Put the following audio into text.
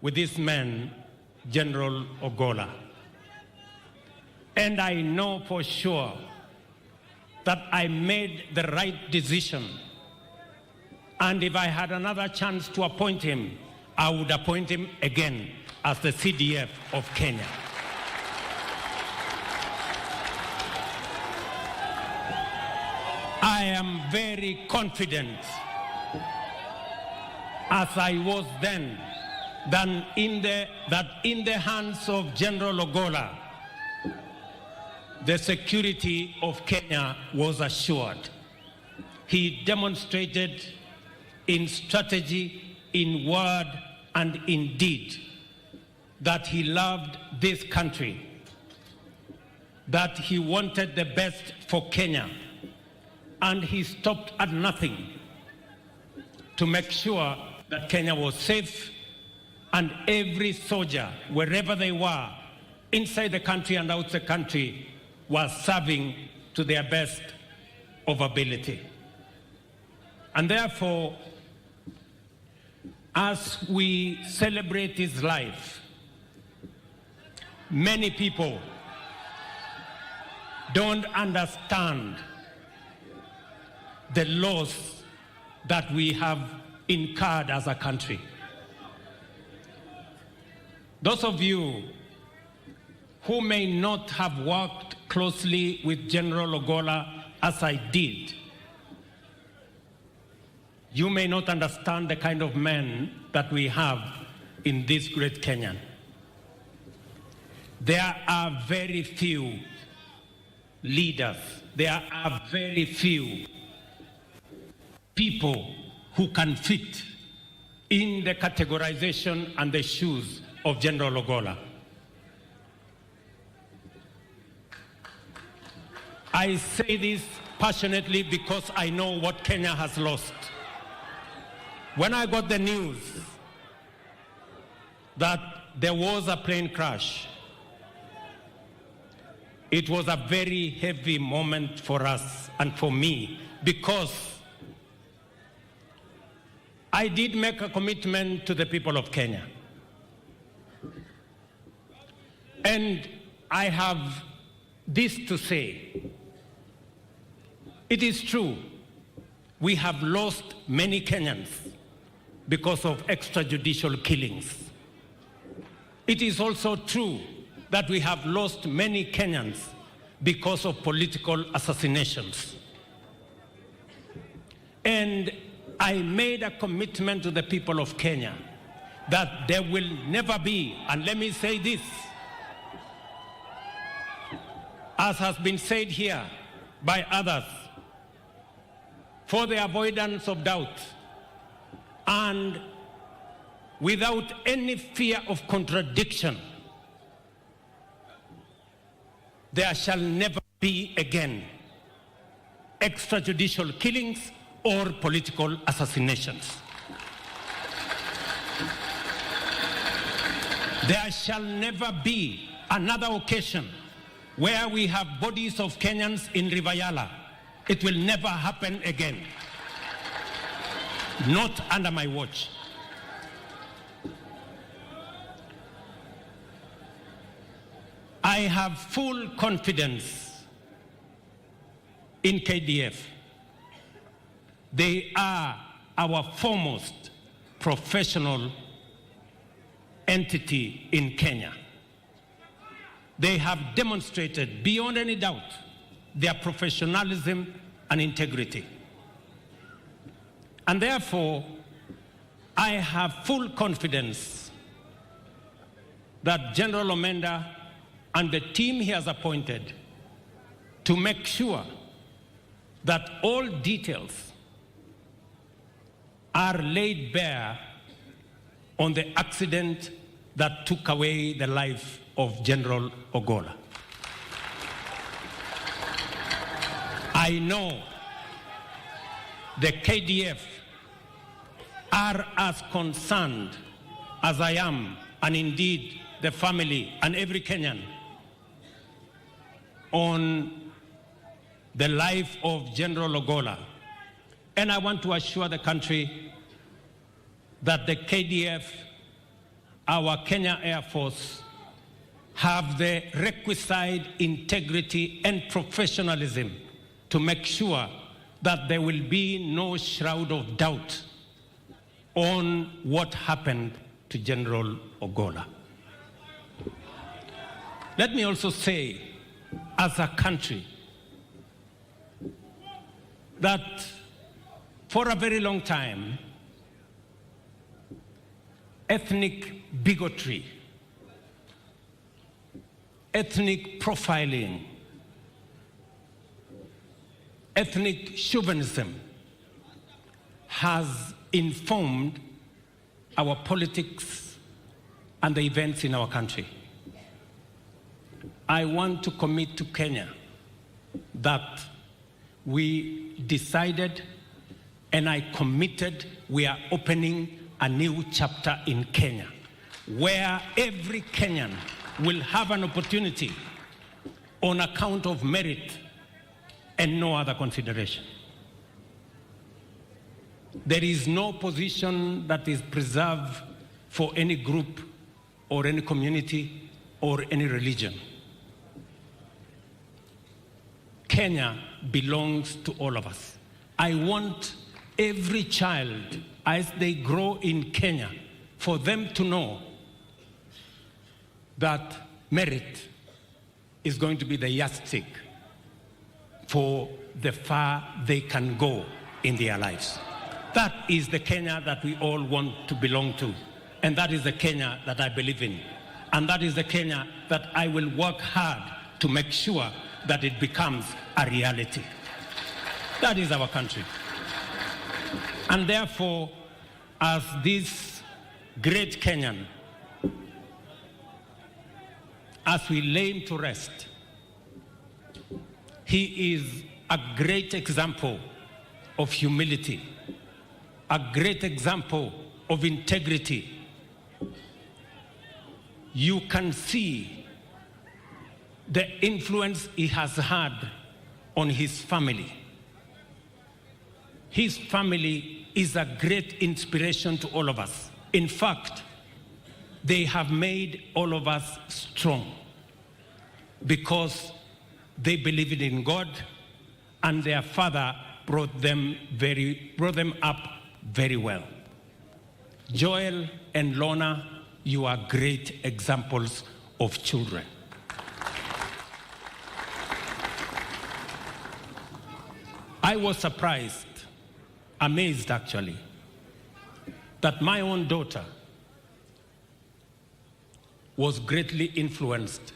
with this man, General Ogola. And I know for sure that I made the right decision. And if I had another chance to appoint him, I would appoint him again as the CDF of Kenya. I am very confident, as I was then, that in the hands of General Ogola, the security of Kenya was assured. He demonstrated in strategy, in word, and in deed that he loved this country, that he wanted the best for Kenya, and he stopped at nothing to make sure that Kenya was safe, and every soldier, wherever they were, inside the country and outside the country, was serving to their best of ability. And therefore, as we celebrate his life, many people don't understand the loss that we have incurred as a country. Those of you who may not have worked closely with General Ogola as I did, you may not understand the kind of men that we have in this great Kenya. There are very few leaders, there are very few people who can fit in the categorization and the shoes of General Ogola. I say this passionately because I know what Kenya has lost. When I got the news that there was a plane crash, it was a very heavy moment for us and for me, because I did make a commitment to the people of Kenya. And I have this to say. It is true, we have lost many Kenyans because of extrajudicial killings. It is also true that we have lost many Kenyans because of political assassinations. And I made a commitment to the people of Kenya that there will never be, and let me say this, as has been said here by others, for the avoidance of doubt and without any fear of contradiction, there shall never be again extrajudicial killings or political assassinations. There shall never be another occasion where we have bodies of Kenyans in Rivayala. It will never happen again. Not under my watch. I have full confidence in KDF. They are our foremost professional entity in Kenya. They have demonstrated beyond any doubt their professionalism and integrity. And therefore, I have full confidence that General Omenda and the team he has appointed to make sure that all details are laid bare on the accident that took away the life of General Ogola. I know the KDF are as concerned as I am, and indeed the family and every Kenyan, on the life of General Ogola. And I want to assure the country that the KDF our Kenya Air Force have the requisite integrity and professionalism to make sure that there will be no shroud of doubt on what happened to General Ogola. Let me also say, as a country, that for a very long time, ethnic bigotry, ethnic profiling, ethnic chauvinism has informed our politics and the events in our country. I want to commit to Kenya that we decided and I committed we are opening a new chapter in Kenya where every Kenyan will have an opportunity on account of merit and no other consideration. There is no position that is preserved for any group or any community or any religion. Kenya belongs to all of us. I want every child, as they grow in Kenya, for them to know that merit is going to be the yardstick for the far they can go in their lives. That is the Kenya that we all want to belong to. And that is the Kenya that I believe in. And that is the Kenya that I will work hard to make sure that it becomes a reality. That is our country. And therefore, as this great Kenyan, as we lay him to rest, he is a great example of humility, a great example of integrity. You can see the influence he has had on his family. His family is a great inspiration to all of us. In fact, they have made all of us strong because they believed in God and their father brought them up very well. Joel and Lorna, you are great examples of children. I was surprised, amazed actually, that my own daughter was greatly influenced